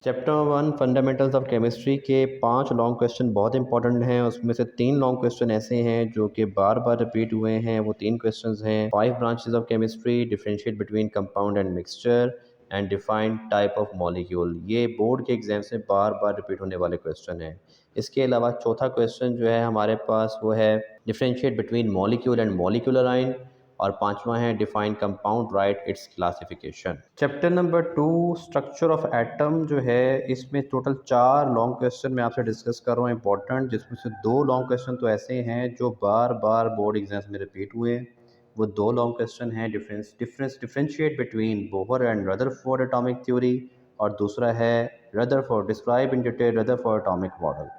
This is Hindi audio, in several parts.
चैप्टर 1 फंडामेंटल्स ऑफ केमिस्ट्री के 5 लॉन्ग क्वेश्चन बहुत इंपॉर्टेंट हैं। उसमें से 3 लॉन्ग क्वेश्चन ऐसे हैं जो कि बार बार रिपीट हुए हैं। वो 3 क्वेश्चंस हैं 5 branches of chemistry, differentiate between compound and mixture and define type of molecule. ये बोर्ड के एग्जाम से बार बार रिपीट होने वाले क्वेश्चन हैं। इसके अलावा चौथा क्वेश्चन जो है हमारे पास वो है differentiate between molecule and molecular ion, और पांचवा है define compound, right it's classification. Chapter number 2 structure of atom जो है इसमें टोटल 4 लॉन्ग क्वेश्चन मैं आपसे डिस्कस कर रहा हूँ इंपॉर्टेंट, जिसमें से 2 लॉन्ग क्वेश्चन तो ऐसे हैं जो बार बार बोर्ड एग्जाम्स में रिपीट हुए। वो 2 लॉन्ग क्वेश्चन हैं differentiate between Bohr and Rutherford atomic theory, और दूसरा है Rutherford describe in detail Rutherford atomic model.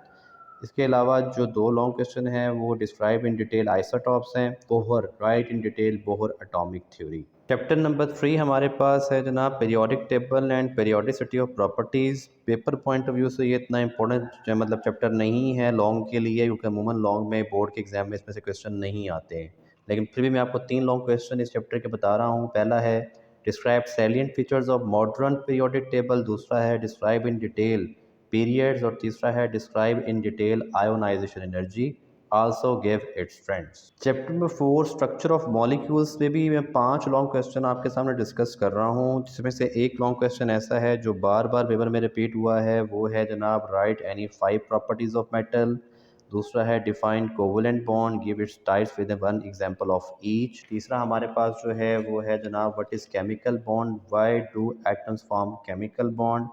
इसके अलावा जो 2 लॉन्ग क्वेश्चन हैं वो डिस्क्राइब इन डिटेल आइसोटॉप्स हैं, Bohr right in detail Bohr atomic theory. Chapter number 3 हमारे पास है जनाब periodic table and periodicity of properties. Paper point of view से ये इतना इंपॉर्टेंट मतलब चैप्टर नहीं है लॉन्ग के लिए, क्योंकि अमूमन लॉन्ग में बोर्ड के एग्जाम में इसमें से क्वेश्चन नहीं आते हैं। लेकिन फिर भी मैं आपको 3 लॉन्ग क्वेश्चन इस चैप्टर के बता रहा हूँ। पहला है describe salient features of modern periodic table, दूसरा है डिस्क्राइब इन डिटेल पीरियड्स, और तीसरा है describe in detail ionization energy, also give its friends. Chapter number 4 structure of molecules में भी मैं 5 लॉन्ग क्वेश्चन आपके सामने डिस्कस कर रहा हूँ, जिसमें से एक लॉन्ग क्वेश्चन ऐसा है जो बार बार पेपर में रिपीट हुआ है। वो है जनाब write any 5 properties of metal. दूसरा है define covalent bond, give its types with one example of each. तीसरा हमारे पास जो है वो है जनाब what is chemical bond, why do atoms form chemical bond.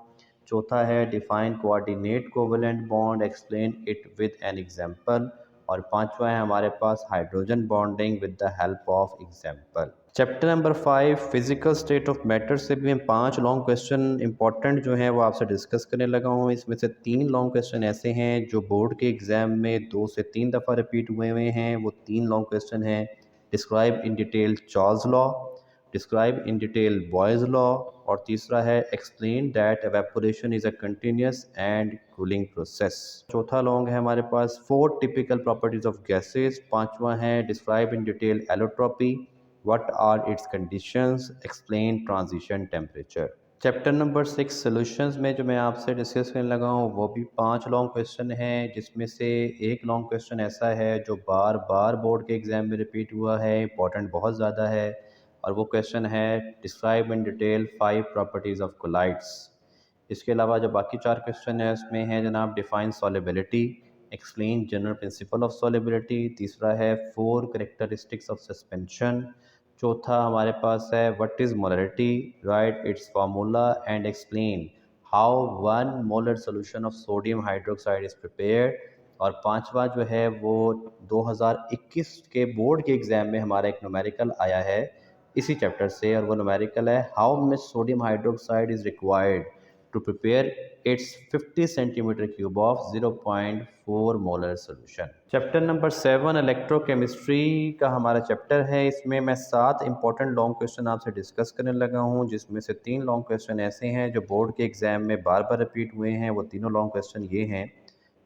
चौथा है define coordinate covalent bond, explain it with an example. और पांचवा है हमारे पास hydrogen bonding with the help of example. Chapter number 5 physical state of matter से भी मैं 5 लॉन्ग क्वेश्चन इंपॉर्टेंट जो हैं वो आपसे डिस्कस करने लगा हूँ। इसमें से 3 लॉन्ग क्वेश्चन ऐसे हैं जो बोर्ड के एग्जाम में 2 से 3 दफ़ा रिपीट हुए हैं। वो 3 लॉन्ग क्वेश्चन हैं describe in detail Charles law, describe in detail Boyle's law, और तीसरा है explain that evaporation is a continuous and cooling process. चौथा लॉन्ग है हमारे पास 4 टिपिकल प्रॉपर्टीज़ ऑफ गैसेस। पांचवा है describe in detail allotropy, what are its conditions, explain transition temperature. Chapter number 6 solutions में जो मैं आपसे डिस्कस करने लगा हूँ वो भी 5 लॉन्ग क्वेश्चन हैं, जिसमें से एक लॉन्ग क्वेश्चन ऐसा है जो बार बार बोर्ड के एग्जाम में रिपीट हुआ है, इंपॉर्टेंट बहुत ज़्यादा है, और वो क्वेश्चन है describe in detail 5 properties of colloids. इसके अलावा जो बाकी 4 क्वेश्चन है उसमें है जनाब define solubility, explain general principle of solubility. तीसरा है 4 करेक्टरिस्टिक्स ऑफ सस्पेंशन। चौथा हमारे पास है what is molarity, right it's formula and explain how 1 molar solution of sodium hydroxide is prepared. और पांचवा जो है वो 2021 के बोर्ड के एग्ज़ाम में हमारा एक न्यूमेरिकल आया है इसी चैप्टर से, और वो न्यूमेरिकल है how much sodium hydroxide is required to prepare its 50 centimetre cube of 0.4 molar solution. Chapter number 7 electrochemistry का हमारा चैप्टर है। इसमें मैं 7 इंपॉर्टेंट लॉन्ग क्वेश्चन आपसे डिस्कस करने लगा हूँ, जिसमें से 3 लॉन्ग क्वेश्चन ऐसे हैं जो बोर्ड के एग्जाम में बार बार रिपीट हुए हैं। वो तीनों लॉन्ग क्वेश्चन ये हैं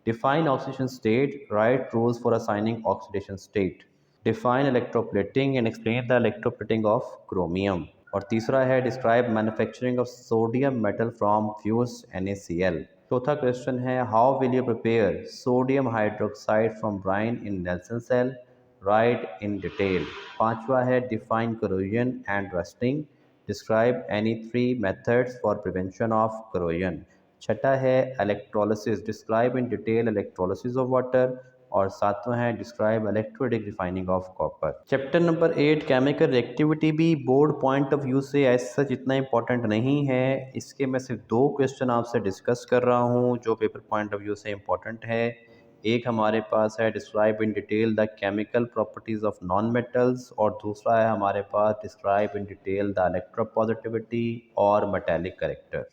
define oxidation state, write rules for assigning oxidation state, define electroplating and explain the electroplating of chromium. और तीसरा है describe manufacturing of sodium metal from fuse NaCl। चौथा क्वेश्चन है how will you prepare sodium hydroxide from brine in Nelson cell, write in detail. पांचवा है define corrosion and rusting, describe any 3 methods for prevention of corrosion. छठा है electrolysis, describe in detail electrolysis of water. और सातवां है describe electrolytic refining of copper. Chapter number 8 chemical reactivity भी बोर्ड पॉइंट ऑफ व्यू से एज सच इतना इंपॉर्टेंट नहीं है। इसके मैं सिर्फ 2 क्वेश्चन आपसे डिस्कस कर रहा हूँ जो पेपर पॉइंट ऑफ व्यू से इंपॉर्टेंट है। एक हमारे पास है describe in detail the chemical properties of non metals, और दूसरा है हमारे पास describe in detail the electropositivity और मेटेलिक करेक्टर।